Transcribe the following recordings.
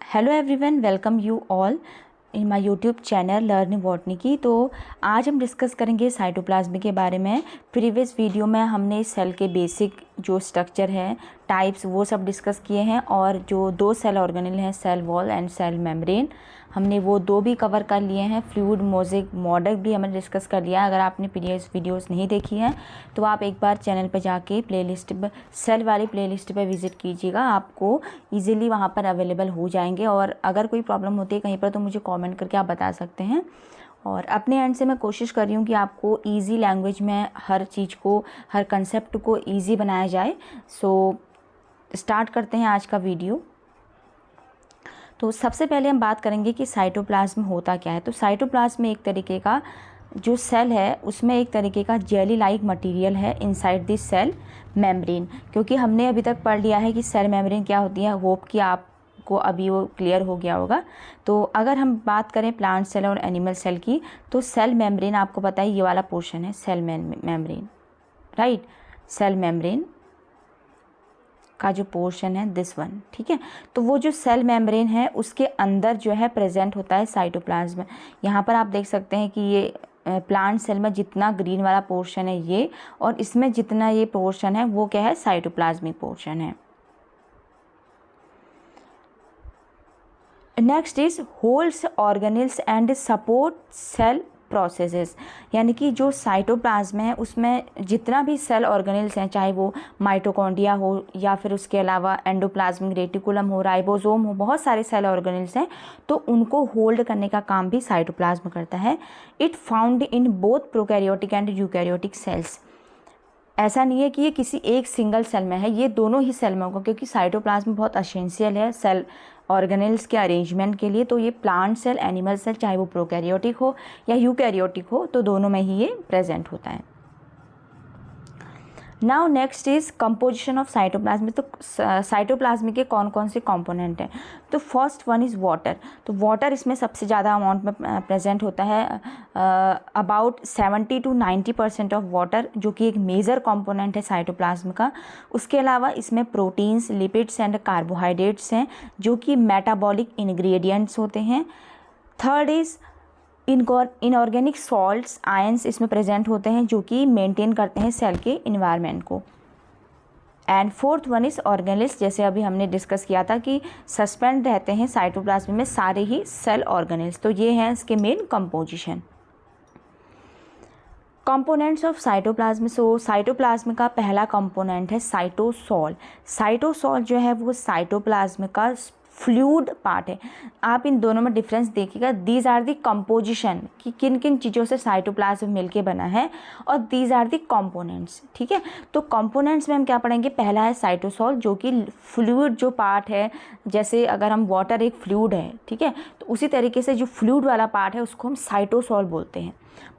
Hello everyone, welcome you all in my YouTube channel learning botany की। तो आज हम डिस्कस करेंगे साइटोप्लाज्म के बारे में। प्रीवियस वीडियो में हमने सेल के बेसिक जो स्ट्रक्चर है, टाइप्स, वो सब डिस्कस किए हैं, और जो दो सेल ऑर्गेनेल हैं, cell wall and cell membrane, हमने वो दो भी कवर कर लिए हैं। फ्लूइड मोज़ेक मॉडल भी हमने डिस्कस कर लिया है। अगर आपने प्रीवियस वीडियोस नहीं देखी हैं तो आप एक बार चैनल पर जाके प्लेलिस्ट पर, सेल वाली प्लेलिस्ट पर विज़िट कीजिएगा, आपको इजीली वहाँ पर अवेलेबल हो जाएंगे। और अगर कोई प्रॉब्लम होती है कहीं पर तो मुझे कमेंट करके आप बता सकते हैं। और अपने एंड से मैं कोशिश कर रही हूँ कि आपको इजी लैंग्वेज में हर चीज़ को, हर कंसेप्ट को इजी बनाया जाए। सो स्टार्ट करते हैं आज का वीडियो। तो सबसे पहले हम बात करेंगे कि साइटोप्लाज्म होता क्या है। तो साइटोप्लाज्म एक तरीके का जो सेल है, उसमें एक तरीके का जेली लाइक मटेरियल है इनसाइड दिस सेल मेम्ब्रेन। क्योंकि हमने अभी तक पढ़ लिया है कि सेल मेम्ब्रेन क्या होती है, होप कि आपको अभी वो क्लियर हो गया होगा। तो अगर हम बात करें प्लांट सेल और एनिमल सेल की, तो सेल मेम्ब्रेन आपको पता है ये वाला पोर्शन है cell membrane, right. Cell membrane का जो पोर्शन है दिस वन, ठीक है। तो वो जो सेल मेम्ब्रेन है उसके अंदर जो है प्रेजेंट होता है साइटोप्लाज्म। यहाँ पर आप देख सकते हैं कि ये प्लांट सेल में जितना ग्रीन वाला पोर्शन है ये, और इसमें जितना ये पोर्शन है वो क्या है, साइटोप्लाज्मिक पोर्शन है। Next is holds organelles and support cell processes. यानी कि जो साइटोप्लाज्म है उसमें जितना भी सेल ऑर्गेनेल्स हैं, चाहे वो माइटोकॉन्ड्रिया हो या फिर उसके अलावा एंडोप्लाज्मिक रेटिकुलम हो, राइबोसोम हो, बहुत सारे सेल ऑर्गेनेल्स हैं, तो उनको होल्ड करने का काम भी साइटोप्लाज्म करता है। It found in both prokaryotic and eukaryotic cells. ऐसा नहीं है कि ये किसी एक सिंगल सेल में है, ये दोनों ही सेल में होगा, क्योंकि साइटोप्लाज्म बहुत एसेंशियल है सेल ऑर्गेनेल्स के अरेंजमेंट के लिए। तो ये प्लांट सेल, एनिमल सेल, चाहे वो प्रोकैरियोटिक हो या यूकैरियोटिक हो, तो दोनों में ही ये प्रेजेंट होता है। Now next is composition of cytoplasm. तो साइटोप्लाज्म के कौन कौन से कंपोनेंट हैं। तो फर्स्ट वन इज़ वाटर। तो वाटर इसमें सबसे ज़्यादा अमाउंट में प्रेजेंट होता है, अबाउट 70 to 90% ऑफ वाटर, जो कि एक मेजर कंपोनेंट है साइटोप्लाज्म का। उसके अलावा इसमें प्रोटीन्स, लिपिड्स एंड कार्बोहाइड्रेट्स हैं, जो कि मेटाबॉलिक इंग्रेडिएंट्स होते हैं। Third is inorganic salts, ions इसमें प्रेजेंट होते हैं, जो कि मेंटेन करते हैं सेल के इन्वायरमेंट को। And fourth one is organelles. जैसे अभी हमने डिस्कस किया था कि सस्पेंड रहते हैं साइटोप्लाज्म में सारे ही सेल ऑर्गेनेल्स। तो ये हैं इसके main composition. Components of cytoplasm. So cytoplasm का पहला कंपोनेंट है साइटोसॉल। साइटोसॉल जो है वो साइटोप्लाज्म का फ्लूइड पार्ट है। आप इन दोनों में डिफरेंस देखिएगा। दीज आर दी कंपोजिशन, कि किन किन चीज़ों से साइटोप्लाज्म मिलके बना है, और दीज आर दी कंपोनेंट्स, ठीक है। तो कंपोनेंट्स में हम क्या पढ़ेंगे, पहला है साइटोसॉल, जो कि फ्लूइड जो पार्ट है। जैसे अगर हम वाटर एक फ्लूइड है, ठीक है, तो उसी तरीके से जो फ्लूइड वाला पार्ट है उसको हम साइटोसॉल बोलते हैं।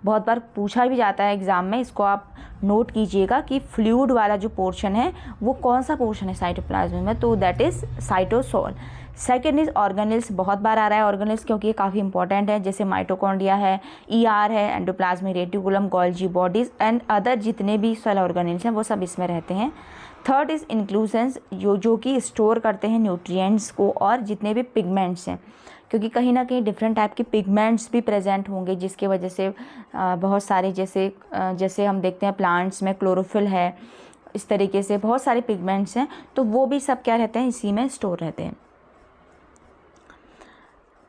बहुत बार पूछा भी जाता है एग्जाम में, इसको आप नोट कीजिएगा कि फ्लूइड वाला जो पोर्शन है वो कौन सा पोर्शन है साइटोप्लाज्म में, तो that is cytosol. Second is organelles. बहुत बार आ रहा है ऑर्गेनेल्स, क्योंकि ये काफ़ी इंपॉर्टेंट है। जैसे माइटोकॉन्ड्रिया है, ईआर है, endoplasmic reticulum, Golgi bodies and other जितने भी सेल ऑर्गेनेल्स हैं वो सब इसमें रहते हैं। थर्ड इज इंक्लूजन्स, जो कि स्टोर करते हैं न्यूट्रिएंट्स को और जितने भी पिगमेंट्स हैं, क्योंकि कहीं ना कहीं डिफरेंट टाइप के पिगमेंट्स भी प्रेजेंट होंगे, जिसके वजह से बहुत सारे जैसे हम देखते हैं प्लांट्स में क्लोरोफिल है, इस तरीके से बहुत सारे पिगमेंट्स हैं, तो वो भी सब क्या रहते हैं, इसी में स्टोर रहते हैं।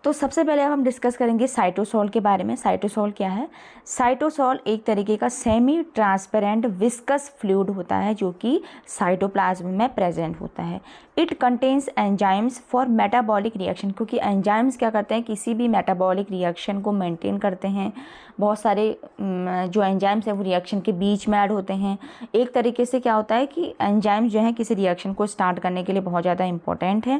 तो सबसे पहले हम डिस्कस करेंगे साइटोसॉल के बारे में। साइटोसॉल क्या है। साइटोसॉल एक तरीके का सेमी ट्रांसपेरेंट विस्कस फ्लूइड होता है, जो कि साइटोप्लाज्म में प्रेजेंट होता है। It contains enzymes for metabolic reaction, क्योंकि एंजाइम्स क्या करते हैं, किसी भी मेटाबॉलिक रिएक्शन को मेंटेन करते हैं। बहुत सारे जो एंजाइम्स हैं वो रिएक्शन के बीच में ऐड होते हैं। एक तरीके से क्या होता है कि एंजाइम्स जो हैं किसी रिएक्शन को स्टार्ट करने के लिए बहुत ज़्यादा इंपॉर्टेंट है,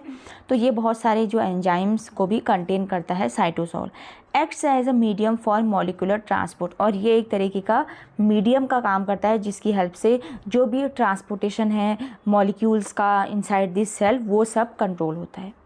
तो ये बहुत सारे जो एंजाइम्स को भी कंटेन करता है cytosol. Acts as a medium for molecular transport, और ये एक तरीके का मीडियम का काम करता है, जिसकी हेल्प से जो भी ट्रांसपोर्टेशन है मॉलिक्यूल्स का इनसाइड दिस सेल वो सब कंट्रोल होता है।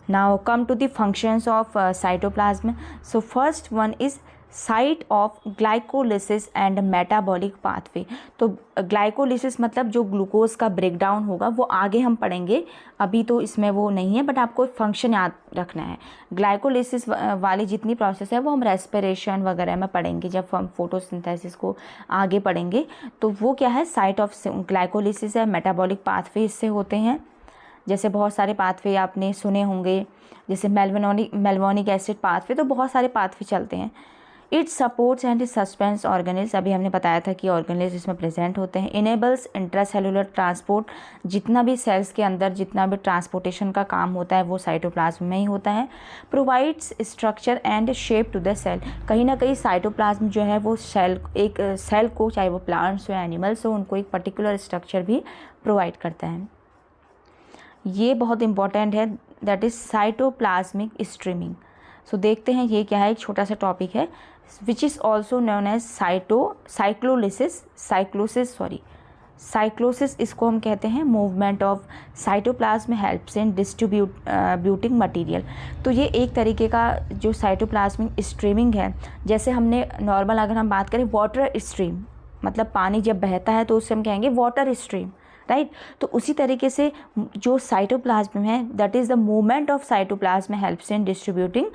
Now come to the functions of cytoplasm. So first one is site of glycolysis and metabolic pathway. तो ग्लाइकोलिसिस मतलब जो ग्लूकोज का ब्रेकडाउन होगा वो आगे हम पढ़ेंगे, अभी तो इसमें वो नहीं है, बट आपको फंक्शन याद रखना है। ग्लाइकोलिसिस वाली जितनी प्रोसेस है वो हम रेस्पिरेशन वगैरह में पढ़ेंगे जब हम फोटोसिंथेसिस को आगे पढ़ेंगे। तो वो क्या है, साइट ऑफ ग्लाइकोलिसिस है, मेटाबॉलिक पाथवे इससे होते हैं। जैसे बहुत सारे पाथवे आपने सुने होंगे, जैसे मेलवोनिक एसिड पाथवे, तो बहुत सारे पाथवे चलते हैं। It supports and suspense organelles, अभी हमने बताया था कि ऑर्गेनेल्स इसमें प्रेजेंट होते हैं। इनेबल्स इंट्रासेलुलर ट्रांसपोर्ट, जितना भी सेल्स के अंदर जितना भी ट्रांसपोर्टेशन का काम होता है वो साइटोप्लाज्म में ही होता है। Provides structure and shape to the cell, कहीं ना कहीं साइटोप्लाज्म जो है वो एक सेल को, चाहे वो प्लांट्स हो या एनिमल्स हो, उनको एक पर्टिकुलर स्ट्रक्चर भी प्रोवाइड करता है। ये बहुत इंपॉर्टेंट है, दैट इज़ साइटोप्लाज्मिक स्ट्रीमिंग। सो देखते हैं ये क्या है, एक छोटा सा टॉपिक है, which is also known as cyclosis इसको हम कहते हैं। Movement of cytoplasm helps in distributing material. तो ये एक तरीके का जो साइटोप्लाज्मिक स्ट्रीमिंग है, जैसे हमने नॉर्मल अगर हम बात करें वाटर स्ट्रीम, मतलब पानी जब बहता है तो उससे हम कहेंगे वाटर स्ट्रीम, राइट। तो उसी तरीके से जो साइटोप्लाज्म है, that is the movement of cytoplasm helps in distributing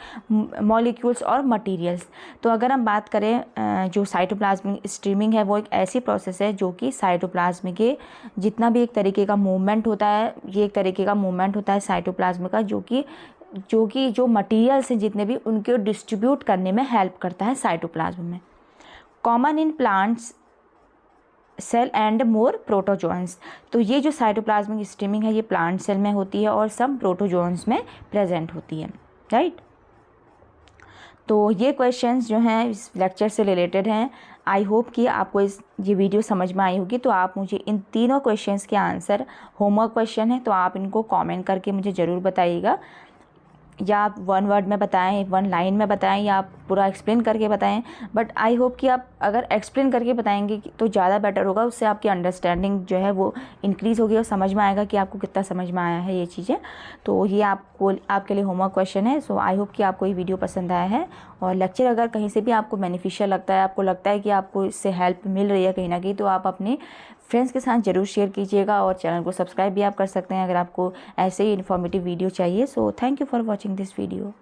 molecules और मटेरियल्स। तो अगर हम बात करें जो साइटोप्लाज्मिक स्ट्रीमिंग है वो एक ऐसी प्रोसेस है जो कि साइटोप्लाज्म के जितना भी एक तरीके का मूवमेंट होता है, ये एक तरीके का मूवमेंट होता है साइटोप्लाज्म का, जो मटीरियल्स हैं जितने भी, उनको डिस्ट्रीब्यूट करने में हेल्प करता है साइटोप्लाज्म में। Common in plants cell and more protozoans. तो ये जो साइटोप्लाज्मिक स्ट्रीमिंग है ये प्लांट सेल में होती है और सब प्रोटोजोन्स में प्रेजेंट होती है, राइट। तो ये क्वेश्चंस जो हैं इस लेक्चर से रिलेटेड हैं। आई होप कि आपको ये वीडियो समझ में आई होगी। तो आप मुझे इन तीनों क्वेश्चंस के आंसर, होमवर्क क्वेश्चन है तो आप इनको कमेंट करके मुझे ज़रूर बताइएगा, या आप वन वर्ड में बताएं, वन लाइन में बताएं, या आप पूरा एक्सप्लेन करके बताएं। बट आई होप कि आप अगर एक्सप्लेन करके बताएंगे तो ज़्यादा बेटर होगा, उससे आपकी अंडरस्टैंडिंग जो है वो इंक्रीज़ होगी और समझ में आएगा कि आपको कितना समझ में आया है ये चीज़ें। तो ये आपके लिए होमवर्क क्वेश्चन है। सो आई होप कि आपको ये वीडियो पसंद आया है, और लेक्चर अगर कहीं से भी आपको बेनिफिशियल लगता है, आपको लगता है कि आपको इससे हेल्प मिल रही है कहीं ना कहीं, तो आप अपने फ्रेंड्स के साथ ज़रूर शेयर कीजिएगा, और चैनल को सब्सक्राइब भी आप कर सकते हैं अगर आपको ऐसे ही इन्फॉर्मेटिव वीडियो चाहिए। So thank you for watching this video.